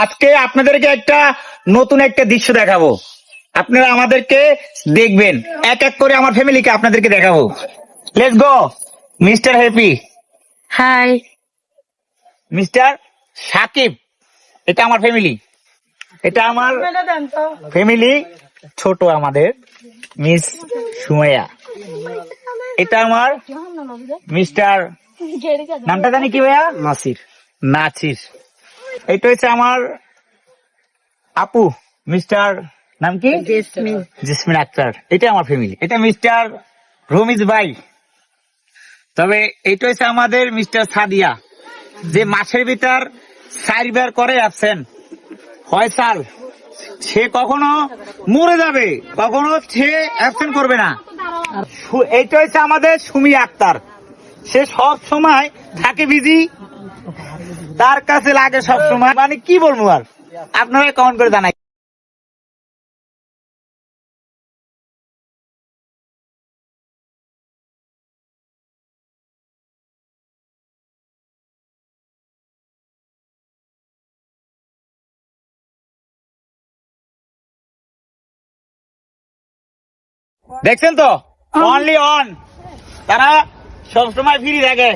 আজকে আপনাদেরকে একটা নতুন একটা দৃশ্য দেখাবো। আপনারা আমাদেরকে দেখবেন, এক এক করে আমার ফ্যামিলিকে আপনাদেরকে দেখাবো। Let's go. Mister Happy, hi. Mister Sakib, এটা আমার ফ্যামিলি। এটা আমার ফ্যামিলি, ছোট আমাদের মিস সুমাইয়া। এটা আমার মিস্টার, নামটা জানি কি ভাইয়া? নাসির। নাসির। এটা হচ্ছে আমার আপু, মিস্টার নাম কি? জেসমিন। জেসমিন আক্তার। এটা আমার ফ্যামিলি। এটা মিস্টার রমিজ ভাই। তবে এটা হচ্ছে আমাদের মিস্টার সাদিয়া, যে মাছের ভিতর 4 বার করে আসছেন হয় সাল, সে কখনো মরে যাবে, কখনো সে অ্যাবসেন্ট করবে না। এইটা হচ্ছে আমাদের সুমি আক্তার, সে সব সময় থাকে বিজি, তার কাছে লাগে সব সময়। মানে কি বলবো আর, আপনারা কমেন্ট করে জানাই। দেখছেন তো, অনলি অন, তারা সবসময় ফ্রি থাকে।